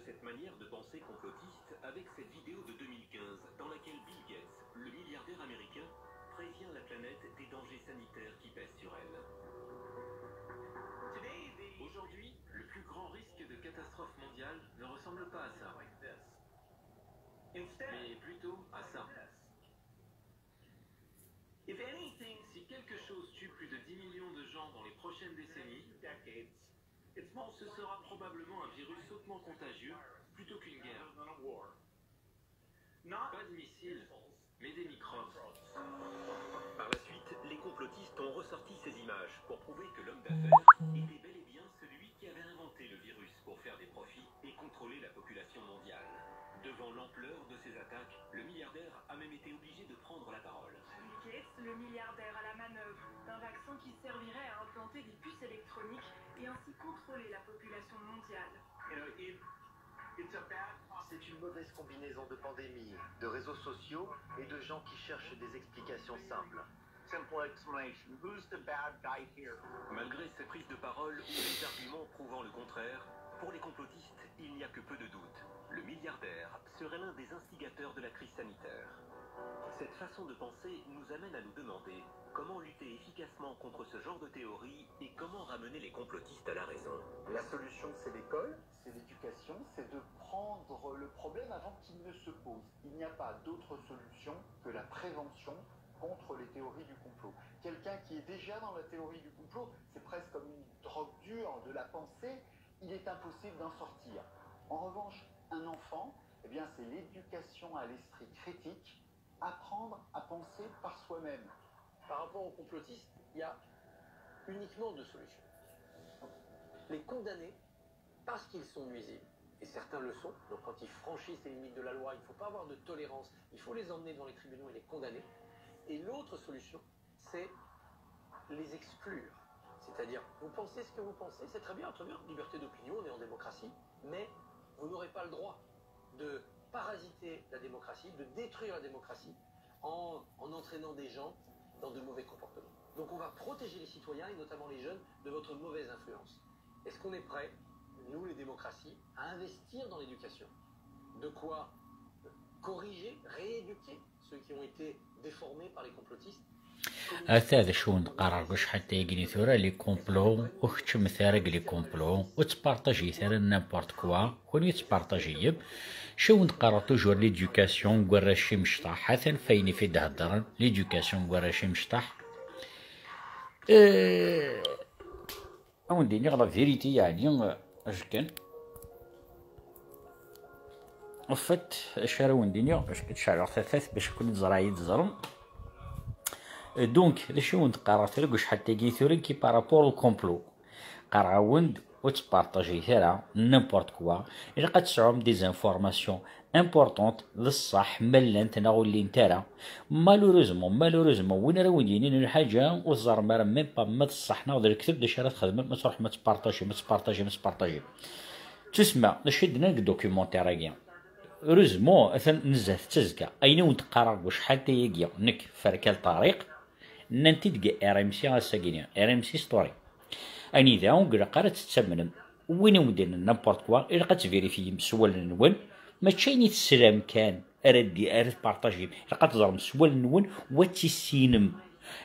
cette manière de penser complotiste avec cette vidéo de 2015 dans laquelle Bill Gates, le milliardaire américain, prévient la planète des dangers sanitaires qui pèsent sur elle. Aujourd'hui, le plus grand risque de catastrophe mondiale ne ressemble pas à ça, mais plutôt à ça. Si quelque chose tue plus de 10 millions de gens dans les prochaines décennies, ce sera probablement un virus hautement contagieux plutôt qu'une guerre. Pas de missiles, mais des microbes. Par la suite, les complotistes ont ressorti ces images pour prouver que l'homme d'affaires était bel et bien celui qui avait inventé le virus pour faire des profits et contrôler la population mondiale. Devant l'ampleur de ces attaques, le milliardaire a même été obligé de prendre la parole. Bill Gates, le milliardaire à la manœuvre d'un vaccin qui servirait à implanter des puces électroniques et ainsi contrôler la population mondiale. C'est une mauvaise combinaison de pandémie, de réseaux sociaux et de gens qui cherchent des explications simples. Malgré ces prises de parole ou les arguments prouvant le contraire, pour les complotistes, il n'y a que peu de doute. Le milliardaire serait l'un des instigateurs de la crise sanitaire. Cette façon de penser nous amène à nous demander comment lutter efficacement contre ce genre de théorie et comment ramener les complotistes à la raison. La solution, c'est l'école, c'est l'éducation, c'est de prendre le problème avant qu'il ne se pose. Il n'y a pas d'autre solution que la prévention contre les théories du complot. Quelqu'un qui est déjà dans la théorie du complot, c'est presque comme une drogue dure de la pensée, il est impossible d'en sortir. En revanche, un enfant, eh bien, c'est l'éducation à l'esprit critique, apprendre à penser par soi-même. Par rapport aux complotistes, il y a uniquement deux solutions. Les condamner parce qu'ils sont nuisibles, et certains le sont, donc quand ils franchissent les limites de la loi, il ne faut pas avoir de tolérance, il faut les emmener devant les tribunaux et les condamner. Et l'autre solution, c'est les exclure. C'est-à-dire, vous pensez ce que vous pensez, c'est très bien, liberté d'opinion, on est en démocratie, mais vous n'aurez pas le droit de parasiter la démocratie, de détruire la démocratie en entraînant des gens dans de mauvais comportements. Donc on va protéger les citoyens, et notamment les jeunes, de votre mauvaise influence. Est-ce qu'on est prêt, nous les démocraties, à investir dans l'éducation? De quoi corriger, rééduquer ceux qui ont été déformés par les complotistes. هذا شو نقرر باش حتى يجيني ثورة لي كومبلو وختم ثارق لي كومبلو وتبارطاجي ثارا نامبورت كوا كون يتبارطاجي شو نقرر توجور ليدوكاسيون كوراشي مشطح حسن فيني في دهدرن ليدوكاسيون كوراشي مشطح ونديني غلا فيريتي يعني اش كان وفت شارو ونديني باش كتشعر ثلاث باش كل زرايد زرم دونك لشو نتقرا ثرق شحال تاكي ثورين كي بارابور الكومبلو قراوند وتبارطاجي ثرا نيمبورت كوا الا قد تسعوم دي زانفورماسيون امبورطونت للصح ملانت ناغولي نتارا مالوريزمون وين راه وينين الحاجه والزرمره ميم با ما تصحنا وذا الكتب داش راه تخدم ما تروح ما تبارطاجي تسمع شدنا الدوكيومونتير كاع روزمون اثن نزه تزكى اين ونتقرر وشحال تايا نك فركال طريق ننتي تلقى ار ام سي غاساكينيا ار ام سي ستوري اني ذا ونقرا قرات تتمنم وين ودينا نابورت كوا الا قد تفيريفي مسوال نون ما تشيني السلام كان اردي ارد بارطاجي الا قد تزرم مسوال نون وتسينم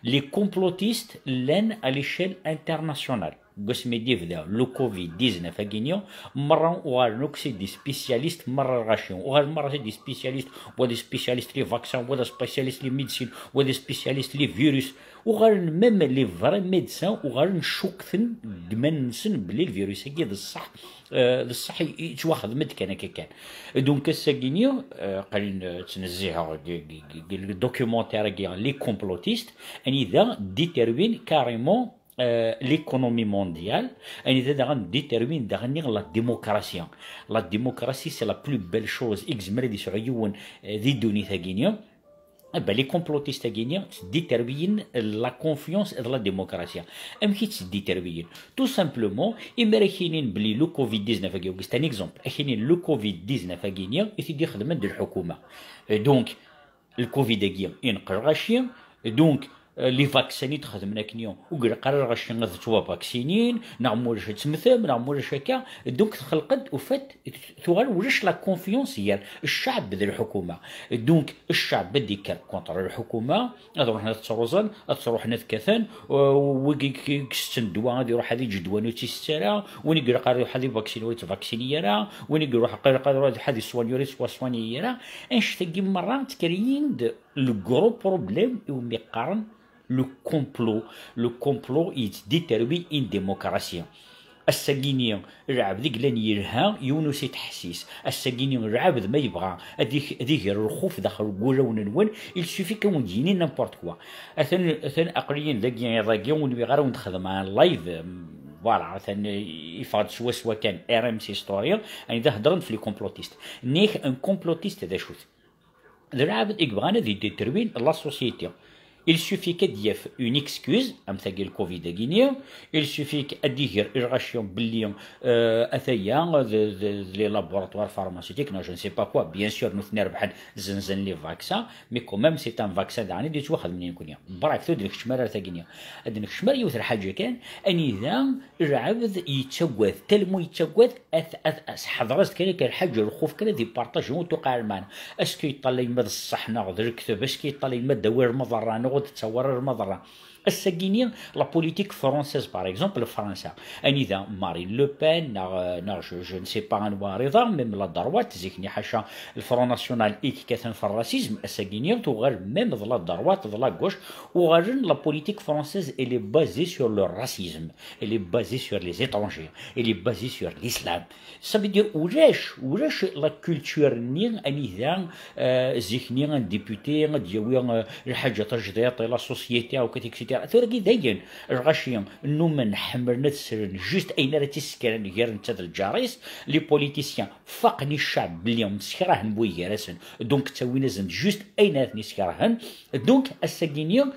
لي كومبلوتيست لان اليشيل انترناسيونال قسمي ديفدا لو كوفيد 19 اكينيو مره وغالنوكسي دي سبيسياليست مره غاشيون وغال مره دي سبيسياليست ودي سبيسياليست لي فاكسان ودا سبيسياليست لي ميديسين ودي سبيسياليست لي فيروس وغال ميم لي فري ميدسان وغال نشوكثن دمنسن بلي الفيروس هكي الصح يتواخذ مد كان كان دونك الساكينيو قال تنزيها الدوكيومونتير كاع لي كومبلوتيست اني ذا ديتيرمين كاريمون l'économie mondiale et détermine dernière la démocratie. La démocratie c'est la plus belle chose. Les complotistes déterminent la confiance de la démocratie. Tout simplement, le Covid-19 c'est un exemple. Le Covid-19 donc le Covid donc لي فاكسيني تخدمنا كنيوم وقال قرر غاش نغذتوا فاكسينين نعم ولاش تمثل نعم ولاش هكا دونك تخلقت وفات ثوال ولاش لا كونفيونس ديال الشعب بدا الحكومه دونك الشعب بدي كان كونتر الحكومه نروح هنا تروزن تروح هنا كثان وكي كستندوا غادي يروح هذه جدوانو تيسترا وين يقرا قرر هذه فاكسين فاكسينيرا وين يروح قرر هذه سوانيوري سوانيرا اش تجي مرات كريين لو غرو بروبليم يوم يقارن le complot est déterminé une démocratie. الساقيني العبد قلان يرها يونس يتحسيس الساقيني العبد ما يبغى هذيك الرخوف داخل قوله وننون il suffit كون ديني نيمبورت كوا اثن اقليين ذاكي ونبي غير ونخدم مع اللايف فوالا مثلا يفاد سوا كان ار ام سي ستوريا يعني اذا هضرنا في لي كومبلوتيست نيك ان كومبلوتيست هذا شوت العبد يبغانا ذي ديترمين لا سوسيتي. Il suffit qu'il y ait une excuse, comme le Covid à Guinée. Il suffit qu'il y ait une irrigation billion les laboratoires pharmaceutiques, je ne sais pas quoi. Bien sûr, nous tenons les vaccins, mais quand même, c'est un vaccin d'année de tout le monde. Bref, tout le monde est à Guinée. Le monde est à Guinée. أن إذا العبد يتجوز تلمو يتجوز حضرت كذا الحاجة الخوف كذا دي بارطاجو توقع معنا اسكو يطلع مد الصح ناخذ الكتب اسكو يطلع مد دوير المضرة ناخذ تصور المضرة الساقينيين لا بوليتيك فرونسيز باغ اكزومبل فرنسا اني اذا مارين لو بين جو نسي با نوارضه ميم لا دروات زيكني حاشا الفرون ناسيونال ايك كثن في الراسيزم الساقينيين توغر ميم لا دروات لا غوش وغارن لا بوليتيك فرونسيز الي بازي سور لو راسيزم الي بازي سور لي زيترونجي الي بازي سور الاسلام ça veut dire ولاش لا كولتور نين اني اذا زيكني ديبوتي دياوي الحاجه تجديط لا سوسيتي او كتيك ثوركي داين الغاشيم انو من حمرنا تسرن جوست اين راه تسكرن غير نتا الجاريس لي بوليتيسيان فاقني الشعب بلي مسكراهن بوي راسن دونك تاوينا زند جوست اين راه نسكراهن دونك الساكينيا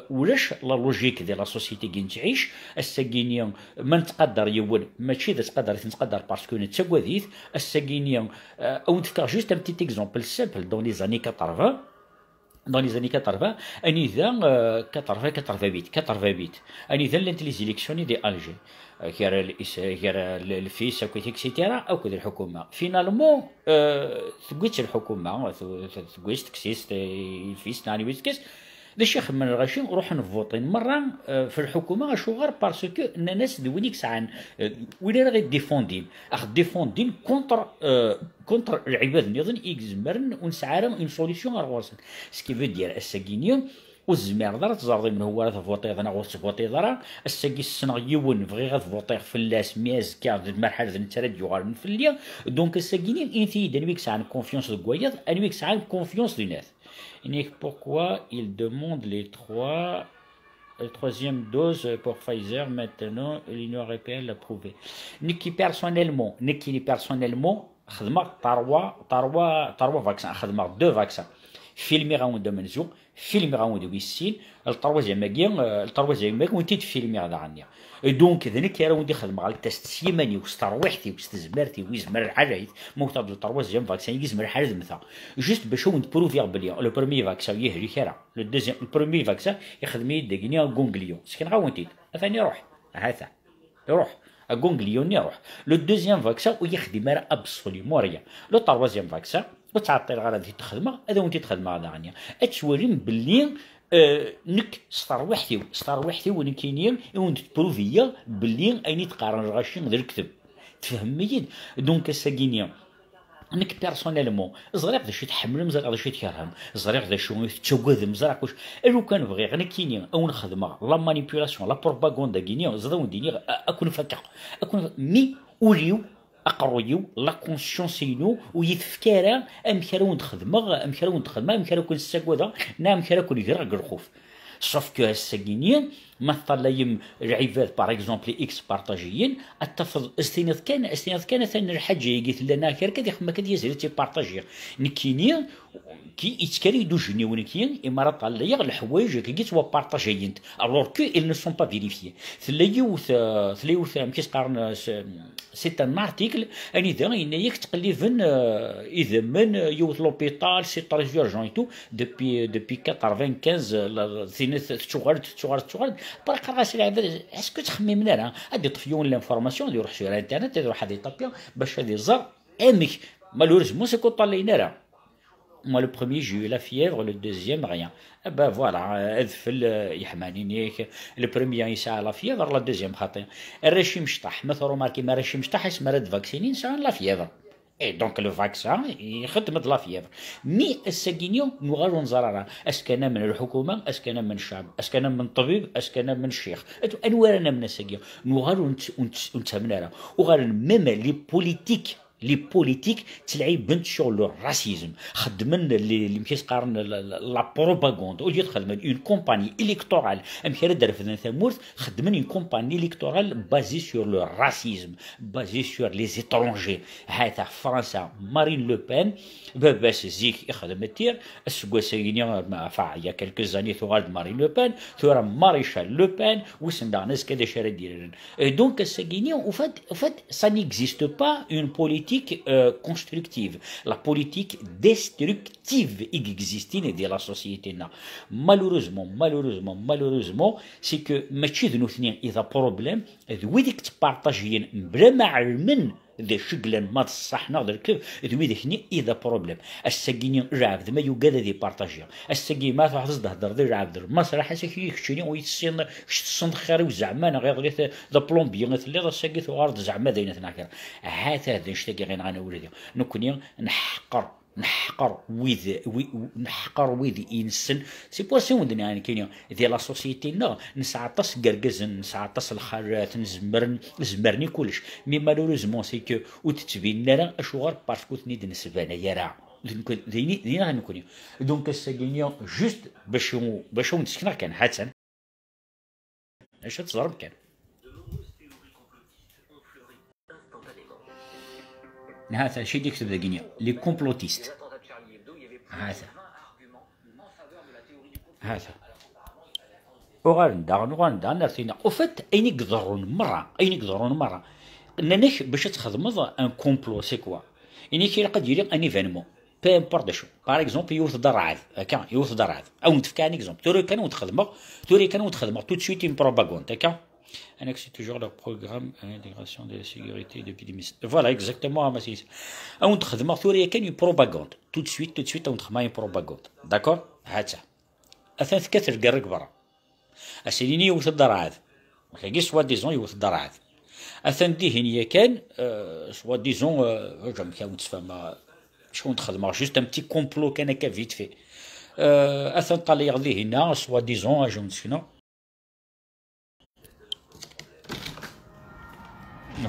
ولاش لا لوجيك ديال لا سوسيتي كي تعيش الساكينيا ما نتقدر يول ماشي اذا تقدر باسكو نتسكوذيت الساكينيا او نتفكر جوست ان بتيت اكزومبل سامبل دون لي زاني 80 dans les années 80 اني ذا 88 اني ذا لي زيليكسيون دي الجي كير الفيس اكسيتيرا او كذا الحكومه فينالمون ثقيت الحكومه ثقيت تكسيست الفيس ناني ويسكس الشيخ من الغاشين نروح نفوطين مره في الحكومه شغار باسكو الناس دوينيك ساعه وين راه ديفوندين ديفوندين كونتر العباد نظن اكزمرن ونسعارم اون سوليسيون غورسن سكي في ديال الساكينيون والزمير دار تزرد من هو راه فوطي انا غوت فوطي دار الساكي السنه يون بغي غتفوطي في اللاس مياز كاد مرحله نترد يغال من فليا دونك الساكينيين انتي دنويك ساعه كونفيونس دو غوياد انويك ساعه كونفيونس دو ناس pourquoi il demande les troisième dose pour Pfizer maintenant l'Union européenne l'a prouvé. Niki personnellement خدمة طروا فاكسان خدمة 2 فاكسان فيلمي غاوند منزوق فيلمي غاوند ويسين الطروازيام ماكي وانتي تفيلمي هذا عني دونك ذنك كي راه ندي خدمه على التست سيماني وستروحتي وستزمرتي ويزمر الحاجات موثق الطروازيام فاكسان يزمر الحاجات مثلا جوست باش هو نبروفيغ بلي لو بروميي فاكسان يهري كرا لو دوزيام البروميي فاكسان يخدم يدقني غونغليون سكن غاونتي ثاني روح هذا يروح غونغليون يروح لو دوزيام فاكسان ويخدم راه ابسوليومون ريا لو طروازيام فاكسان وتعطي الغرض ديال الخدمه هذا وانت تخدم هذا عني اتورين باللي نك ستروحتي وين كاينين وين تبروفيا باللي ايني تقارن الغاشي غير الكتب تفهميين دونك الساكينيا انك بيرسونيلمون زريق ذا شي تحمل مزريق ذا شي تكرهم زريق ذا شو تشوغ مزريق واش لو كان بغي غير كاينين او نخدمها لا مانيبيولاسيون لا بروباغندا كاينين زدو ديني اكون فكر اكون مي اوليو اقرويو لا كونسيونسينو ويتفكر ام كانوا نخدمها ام كانوا كون الساكودا نعم كانوا كون يغرق الخوف صافي كو الساكينيين مثل يم العباد باغ اكزومبل اكس بارطاجيين اتفض استناد كان ثاني الحاجه قلت لنا كير كدي خما كدي يزيد تي بارطاجي نكيني كي يتكري دو جني ونكين امارات طاليه الحوايج كي توا بارطاجيين الوغ كو ils ne sont pas vérifiés ثلايوث كيس قارن سي ان ارتيكل اني ذا ان ياك تقليفن اذا من يوث لوبيتال سي تري اورجون تو depuis 95 ثينيت تشغل برك راس العباد اسكو تخمم لنا هادي طفيون لانفورماسيون اللي يروح سير انترنت يروح هادي طابيون باش هادي زر امك مالوريزمون سي كو طلينا راه Moi, le premier, j'ai eu la fièvre, le deuxième, rien. Eh ben voilà, le premier, il a la fièvre, le deuxième, le régime شطح. مثلا remarqué, ما régime شطح, il se vacciner, ça la fièvre. Et donc, le vaccin, il خدم de la fièvre. Mais, السجينيو, nous غارون زرارا. Est-ce كان من الحكومة, est-ce كان من الشعب, est-ce كان من الطبيب, est-ce كان من الشيخ. أنوارنا من السجينيو. nous غارون نتسمنا. وغارون même les politiques. لي بوليتيك تلعب بنت شغل الراسيزم خدمن اللي مكيس قارن لا بروباغوند او جيت خدمن اون كومباني الكتورال امكير دار في ثمورث خدمن اون كومباني الكتورال بازي سور لو راسيزم بازي سور لي زيترونجي هذا فرنسا مارين لو بان باباس زيك يخدم التير السكواسينيا ما فاعيا كلكو زاني ثوغال مارين لو بان ثورا ماريشال لو بان وسندار ناس كذا شرا ديرن دونك الساكينيا وفات سا نيكزيست با اون بوليتيك constructive. La politique destructive existe dans la société. Malheureusement, c'est que ماشي ذو اثنين إذا problème ذويدك تبارطاجيين بلا ما علمن ذا شغلا ما تصح نقدر كيف ذويدك هني إذا problème السجين رعب ما يوجد ذي بارطاجيا السجين ما تحس تهدر ذي رعب ذر ما صراحة سكي يخشني ويتصين شتصن خير وزعمان غير ذي ذا بلومبي مثل ذا السجين ثوارد زعما ذي نتناكر هذا نشتكي غير عن ولدي نكوني نحقر ويذ إنسان سي بوا سي وندني يعني كاين ديال لا سوسيتي نا نسعطس قرقزن نسعطس الخارات زمرني كلش مي مالوريزمون سي كو وتتبين لنا اشوار باسكو تنيد نسبانا يا راه دينا غنكوني دونك الساكينيا جوست باش نسكنا كان حسن اش تضرب كان هذا شيء يكتب ذا غينيا لي كومبلوتيست هذا وغندا نرثينا وفات اين يقدرون مره انك باش تخدم ان كومبلو سي كوا اني كي قد يري ان ايفينمون بي امبورط شو باغ اكزومبل يوث درعاد هكا يوث درعاد او نتفكر ان اكزومبل توري كانوا تخدم تو سويت ان بروباغوند هكا annexe toujours leur programme d'intégration de la sécurité d'épidémie. Voilà, exactement, Massis. On تخدم ثوريا كان بروباغوند tout de suite on تخدم بروباغوند داكور هاتا اثناء كثر قرق برا اسيني يوث الدرعاد كاين سوا ديزون يوث الدرعاد اثناء دي هنيا كان سوا ديزون جام كان تفهم شكون تخدم جوست ان بتي كومبلو كان هكا فيت في اثناء طالي غادي هنا سوا ديزون اجون شنو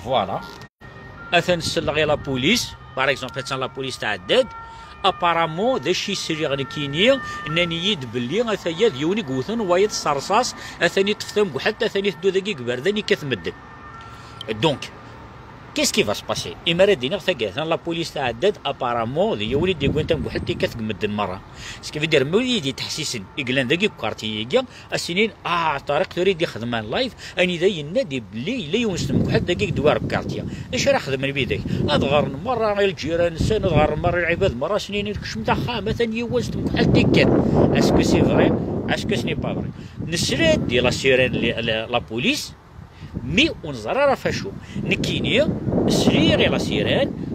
فوالا اثن سلغي لا بوليس باغ اكزومبل تاع لا بوليس تاع الداد ابارامون ذا شي سيري غنكيني انني يد بلي اثايا ديوني قوثن وايد صرصاص اثاني تفثم حتى اثاني تدو ذاكي كبرداني كثمدن دونك كيس كي فاس باسي اما ردينا ثقات لا بوليس تاع الداد ابارامون ذي وليد دي كوانتا حتى كث مدن مره سكي في دير موليدي تحسيسن يقلان ذاكي كارتييا السنين طريق تريد يخدم لايف اني ذا ينادي بلي لا يونسن حتى ذاكي دوار بكارتيا اش راه خدم بيدك اضغر مره الجيران سن اضغر مره العباد مره سنين كش متاخا مثلا يوزت حتى كان اسكو سي فري اسكو سني با فري نسرد ديال لا سيرين لا بوليس مي ونزرار فاشو نكيني سرير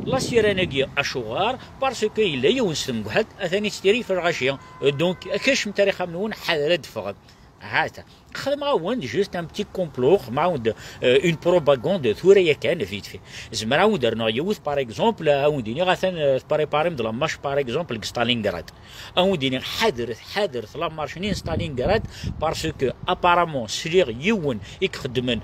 لا سيران اشوار باسكو الا يونسن كحد اثاني تستري في الغاشيه دونك كاش من تاريخ منون حال دفغ هاتا خدم غاوند جوست ان بتي كومبلو معاود اون بروباغوند ثوريه كان فيت في زعما عاود درنا يوث باغ اكزومبل عاوديني غاثن بريباريم دو لا مارش باغ اكزومبل ستالينغراد عاوديني حادث لا مارشنين ستالينغراد باسكو ابارامون سرير يون يخدمن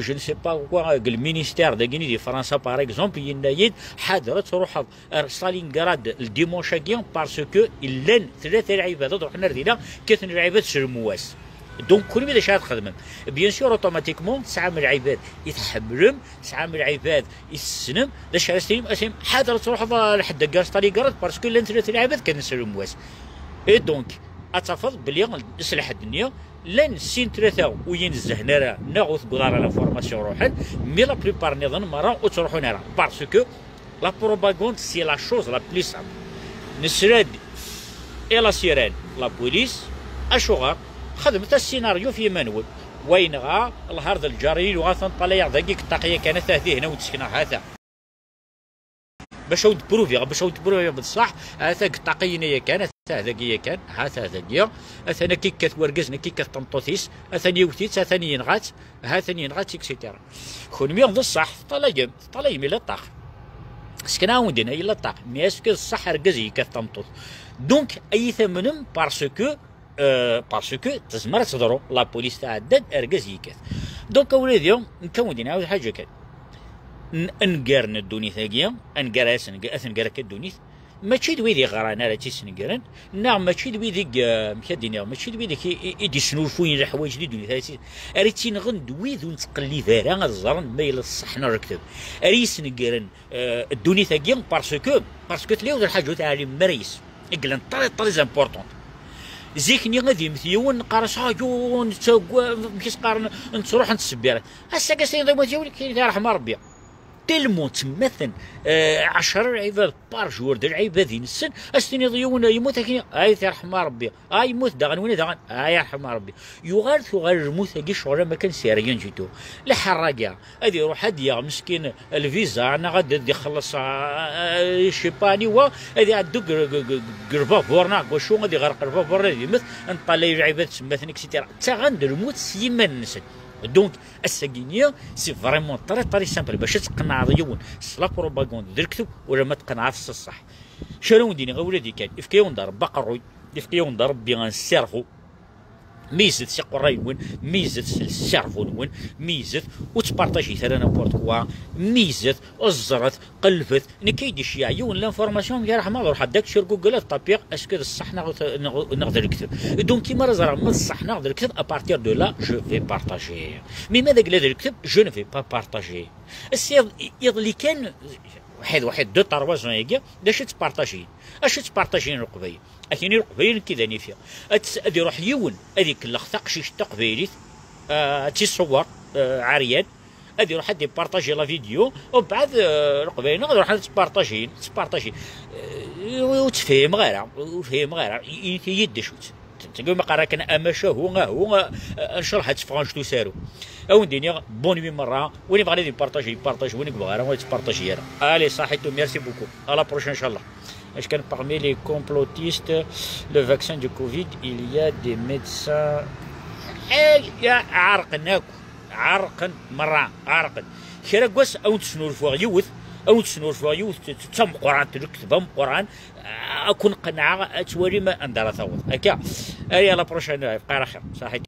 جو نسي با كوا المينيستير داكيني دي فرنسا باغ اكزومبل ينايد حضرت روح ستالينغراد الديمونش كيان باسكو لان ثلاثه لعيبات روحنا ردينا كثر لعيبات سرمواس دونك كل ماذا شاد خدمهم بيان سور اوتوماتيكمون تسعة من العباد يتحملهم، تسعة من العباد يسنم ذا شحال اسيم حاضر تروح لحد كاس طالي قرد باسكو الانترنت العباد كنسلم واس اي دونك اتفضل بلي نسلح الدنيا لان سين ثلاثة وين الزهنرة ناغوث قدار لافورماسيون روحا مي لا بلوبار نظن مرة وتروحون هنا باسكو لا بروباغوند سي لا شوز لا بلي سامبل نسرد إلى لا سيران لا بوليس اشوغا خدمت السيناريو في منول وين غا الهارد الجاري وغا طالع دقيق الطاقيه كانت هذه هنا وتسكن هذا باش بروفي بصح هذاك الطاقيه هي كانت هذاك هي كان هذاك هي اثنا كي كتورقزنا كي كتنطوثيس اثني وثيت اثني ينغات هاثني ينغات اكسيتيرا خون مي بصح طلع مي طاق سكنا وندنا الا طاق مي اسكو الصح رقزي كتنطوث دونك اي ثمنهم باسكو تزمر تضرو لا بوليس تعدد ارقز يكاث دونك اولادي نكون نعاود حاجه كان نقارن الدوني ثاقيه نقراس نقراك الدوني ماشي دويدي غرانا راه تيسنقرن نعم ماشي دويدي مكدينا ماشي دويدي يدي سنوفوين الحوايج اللي دوني ثلاثي اريتي نغن دويد ونتقلي فارا غزرن مايل الصح نركب اريس نقرن الدوني ثاقيه باسكو تلاوذ الحاجه تاع مريس يقلن طري زامبورطون زيكني غادي مثيون نقارس هاجون مكيس قارن نتروح نتسبير هسا كاسين ضيمو ديالي كاين رحمه ربي تلمو تمثل 10 عباد بار جور ديال العباد ينسن استني ضيون يموت كاين اي رحمه ربي يموت داغن وين داغن رحمه ربي يغارث الموت كي شغل ما كان سيريان جيتو الحراقه هادي يروح هادي مسكين الفيزا انا غادي يخلص شيباني و هادي عندو قربا بورنا وشو غادي غير قربا بورنا يمث نطلع العباد تمثل اكسيتيرا حتى غندير الموت سيما نسن دونك الساكينيه سي فريمون طري سامبل باش تقنع ضيون لا بروباغوند دركتو ولا ما تقنعش الصح شنو ندير اولادي كان افكيون ضرب بقروي افكيون ضرب بيان سيرفو ميزت سي قراي وين ميزت السيرفو وين ميزت وتبارطاجي ثرا نابورت كوا ميزت الزرت قلفت نكيدي شي عيون لانفورماسيون يا رحمه الله روح داك شي جوجل طابيق اسكو الصح نقدر نكتب دونك كيما راه ما الصح نقدر نكتب ابارتير دو لا جو في بارطاجي مي ماذا قال نكتب جو نو في با بارطاجي السي اللي كان واحد دو طرواز هيك باش تبارطاجي اش تبارطاجي القبيل اثني القبيل كذا فيها ادي روح يون هذيك اللخطق شي قبيليت تصور عريان ادي روح ادي بارطاجي لا فيديو وبعد القبيل نروح تبارطاجي وتفهم غير يدشوت تقول ما قراك انا اماشا هو نشرح هاد فرانش تو سارو او ندير بون نوي مره وين بغا ندير بارطاجي وين بغا راه تبارطاجي انا الي صحيتو ميرسي بوكو على بروشين ان شاء الله اش كان parmi les complotistes le vaccin du Covid il y a des médecins يا عرقن مرة عرقن شرا قوس او تسنور فوق يوث تسم قران تكتبهم قران اكون قناعه اتوري ما اندر ثوض هكا هيا لا بروشين بقى خير صحيت